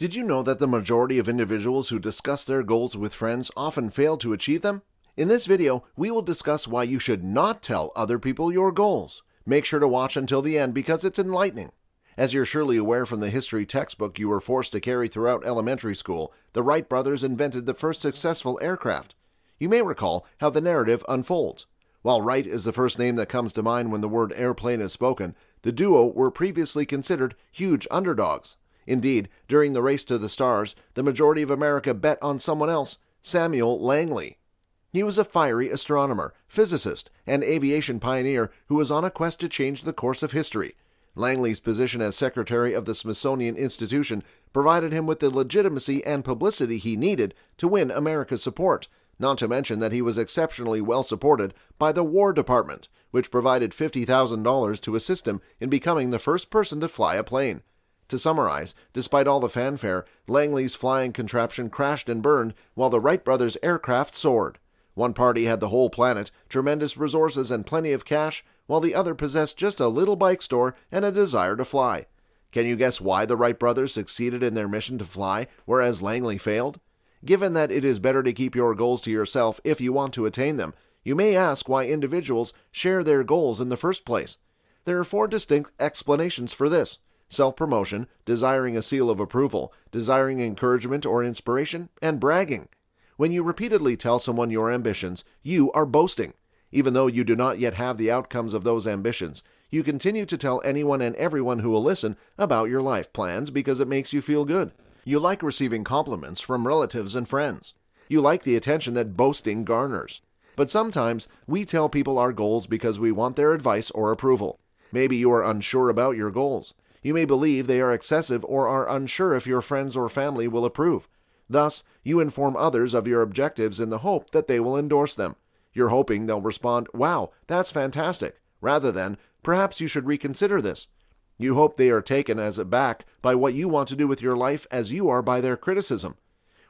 Did you know that the majority of individuals who discuss their goals with friends often fail to achieve them? In this video, we will discuss why you should not tell other people your goals. Make sure to watch until the end because it's enlightening. As you're surely aware from the history textbook you were forced to carry throughout elementary school, the Wright brothers invented the first successful aircraft. You may recall how the narrative unfolds. While Wright is the first name that comes to mind when the word airplane is spoken, the duo were previously considered huge underdogs. Indeed, during the race to the stars, the majority of America bet on someone else, Samuel Langley. He was a fiery astronomer, physicist, and aviation pioneer who was on a quest to change the course of history. Langley's position as secretary of the Smithsonian Institution provided him with the legitimacy and publicity he needed to win America's support, not to mention that he was exceptionally well supported by the War Department, which provided $50,000 to assist him in becoming the first person to fly a plane. To summarize, despite all the fanfare, Langley's flying contraption crashed and burned while the Wright brothers' aircraft soared. One party had the whole planet, tremendous resources, and plenty of cash, while the other possessed just a little bike store and a desire to fly. Can you guess why the Wright brothers succeeded in their mission to fly, whereas Langley failed? Given that it is better to keep your goals to yourself if you want to attain them, you may ask why individuals share their goals in the first place. There are 4 distinct explanations for this: self-promotion, desiring a seal of approval, desiring encouragement or inspiration, and bragging. When you repeatedly tell someone your ambitions, you are boasting. Even though you do not yet have the outcomes of those ambitions, you continue to tell anyone and everyone who will listen about your life plans because it makes you feel good. You like receiving compliments from relatives and friends. You like the attention that boasting garners. But sometimes we tell people our goals because we want their advice or approval. Maybe you are unsure about your goals. You may believe they are excessive or are unsure if your friends or family will approve. Thus, you inform others of your objectives in the hope that they will endorse them. You're hoping they'll respond, "Wow, that's fantastic," rather than, "Perhaps you should reconsider this." You hope they are taken as aback by what you want to do with your life as you are by their criticism.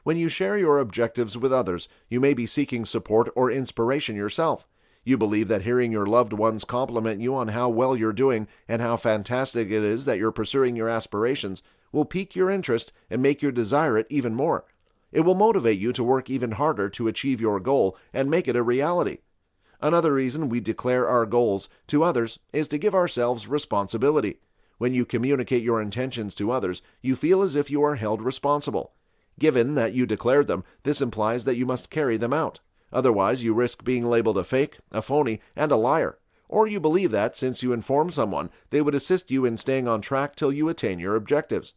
When you share your objectives with others, you may be seeking support or inspiration yourself. You believe that hearing your loved ones compliment you on how well you're doing and how fantastic it is that you're pursuing your aspirations will pique your interest and make you desire it even more. It will motivate you to work even harder to achieve your goal and make it a reality. Another reason we declare our goals to others is to give ourselves responsibility. When you communicate your intentions to others, you feel as if you are held responsible. Given that you declared them, this implies that you must carry them out. Otherwise, you risk being labeled a fake, a phony, and a liar. Or you believe that, since you informed someone, they would assist you in staying on track till you attain your objectives.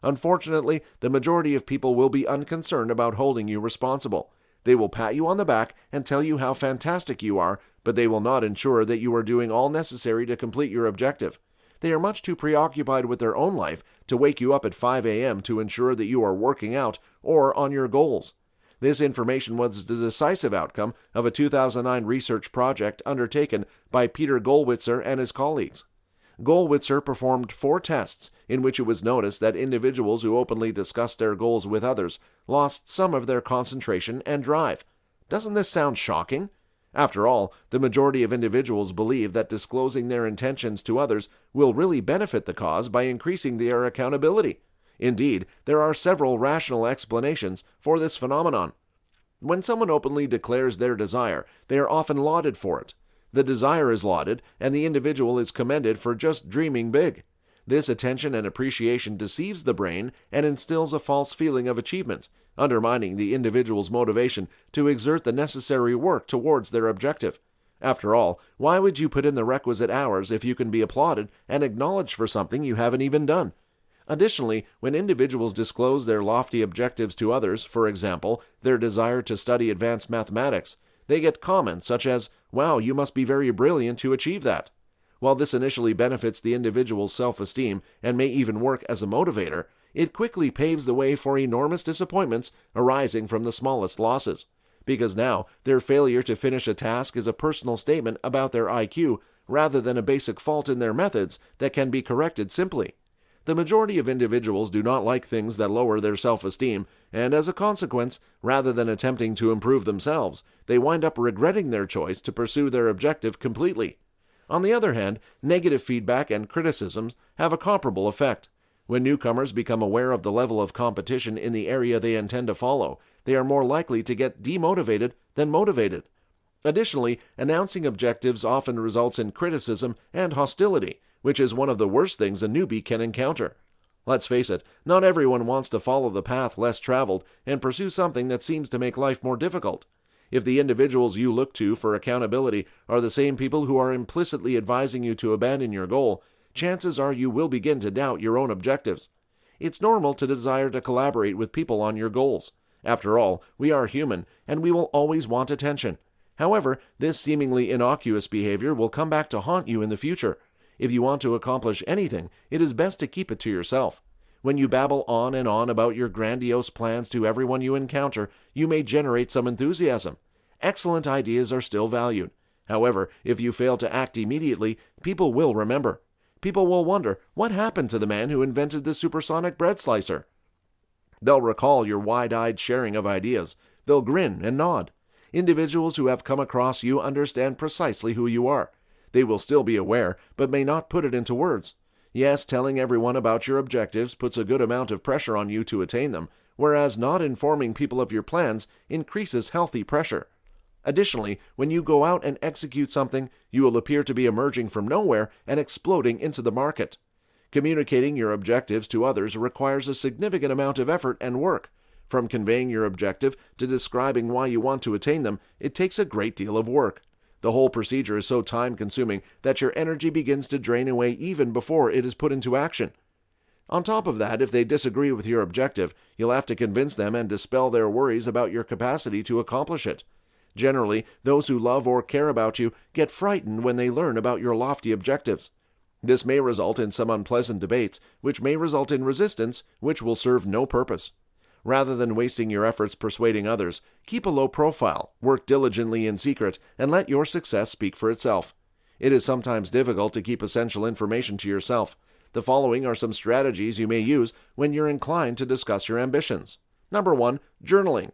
Unfortunately, the majority of people will be unconcerned about holding you responsible. They will pat you on the back and tell you how fantastic you are, but they will not ensure that you are doing all necessary to complete your objective. They are much too preoccupied with their own life to wake you up at 5 a.m. to ensure that you are working out or on your goals. This information was the decisive outcome of a 2009 research project undertaken by Peter Gollwitzer and his colleagues. Gollwitzer performed 4 tests in which it was noticed that individuals who openly discussed their goals with others lost some of their concentration and drive. Doesn't this sound shocking? After all, the majority of individuals believe that disclosing their intentions to others will really benefit the cause by increasing their accountability. Indeed, there are several rational explanations for this phenomenon. When someone openly declares their desire, they are often lauded for it. The desire is lauded, and the individual is commended for just dreaming big. This attention and appreciation deceives the brain and instills a false feeling of achievement, undermining the individual's motivation to exert the necessary work towards their objective. After all, why would you put in the requisite hours if you can be applauded and acknowledged for something you haven't even done? Additionally, when individuals disclose their lofty objectives to others, for example, their desire to study advanced mathematics, they get comments such as, "Wow, you must be very brilliant to achieve that." While this initially benefits the individual's self-esteem and may even work as a motivator, it quickly paves the way for enormous disappointments arising from the smallest losses. Because now, their failure to finish a task is a personal statement about their IQ rather than a basic fault in their methods that can be corrected simply. The majority of individuals do not like things that lower their self-esteem, and as a consequence, rather than attempting to improve themselves, they wind up regretting their choice to pursue their objective completely. On the other hand, negative feedback and criticisms have a comparable effect. When newcomers become aware of the level of competition in the area they intend to follow, they are more likely to get demotivated than motivated. Additionally, announcing objectives often results in criticism and hostility, which is one of the worst things a newbie can encounter. Let's face it, not everyone wants to follow the path less traveled and pursue something that seems to make life more difficult. If the individuals you look to for accountability are the same people who are implicitly advising you to abandon your goal, chances are you will begin to doubt your own objectives. It's normal to desire to collaborate with people on your goals. After all, we are human, and we will always want attention. However, this seemingly innocuous behavior will come back to haunt you in the future. If you want to accomplish anything, it is best to keep it to yourself. When you babble on and on about your grandiose plans to everyone you encounter, you may generate some enthusiasm. Excellent ideas are still valued. However, if you fail to act immediately, people will remember. People will wonder, what happened to the man who invented the supersonic bread slicer? They'll recall your wide-eyed sharing of ideas. They'll grin and nod. Individuals who have come across you understand precisely who you are. They will still be aware, but may not put it into words. Yes, telling everyone about your objectives puts a good amount of pressure on you to attain them, whereas not informing people of your plans increases healthy pressure. Additionally, when you go out and execute something, you will appear to be emerging from nowhere and exploding into the market. Communicating your objectives to others requires a significant amount of effort and work. From conveying your objective to describing why you want to attain them, it takes a great deal of work. The whole procedure is so time-consuming that your energy begins to drain away even before it is put into action. On top of that, if they disagree with your objective, you'll have to convince them and dispel their worries about your capacity to accomplish it. Generally, those who love or care about you get frightened when they learn about your lofty objectives. This may result in some unpleasant debates, which may result in resistance, which will serve no purpose. Rather than wasting your efforts persuading others, keep a low profile, work diligently in secret, and let your success speak for itself. It is sometimes difficult to keep essential information to yourself. The following are some strategies you may use when you're inclined to discuss your ambitions. Number 1, journaling.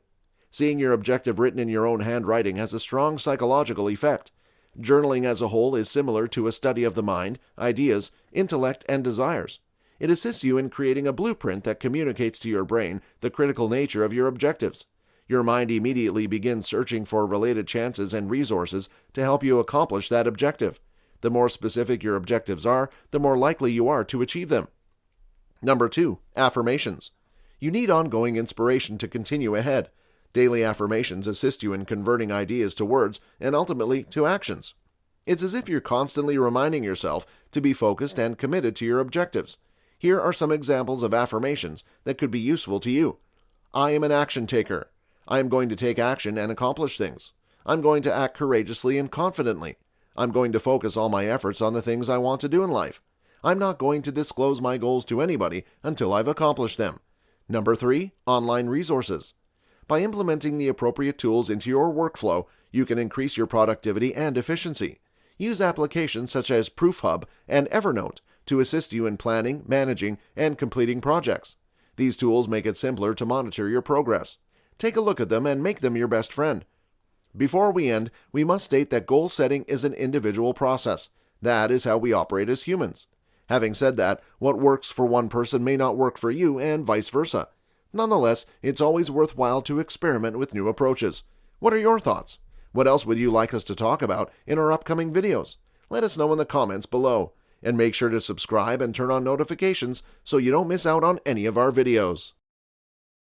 Seeing your objective written in your own handwriting has a strong psychological effect. Journaling as a whole is similar to a study of the mind, ideas, intellect, and desires. It assists you in creating a blueprint that communicates to your brain the critical nature of your objectives. Your mind immediately begins searching for related chances and resources to help you accomplish that objective. The more specific your objectives are, the more likely you are to achieve them. Number 2, affirmations. You need ongoing inspiration to continue ahead. Daily affirmations assist you in converting ideas to words and ultimately to actions. It's as if you're constantly reminding yourself to be focused and committed to your objectives. Here are some examples of affirmations that could be useful to you. I am an action taker. I am going to take action and accomplish things. I'm going to act courageously and confidently. I'm going to focus all my efforts on the things I want to do in life. I'm not going to disclose my goals to anybody until I've accomplished them. Number 3, online resources. By implementing the appropriate tools into your workflow, you can increase your productivity and efficiency. Use applications such as ProofHub and Evernote to assist you in planning, managing, and completing projects. These tools make it simpler to monitor your progress. Take a look at them and make them your best friend. Before we end, we must state that goal setting is an individual process. That is how we operate as humans. Having said that, what works for one person may not work for you, and vice versa. Nonetheless, it's always worthwhile to experiment with new approaches. What are your thoughts? What else would you like us to talk about in our upcoming videos? Let us know in the comments below. And make sure to subscribe and turn on notifications so you don't miss out on any of our videos.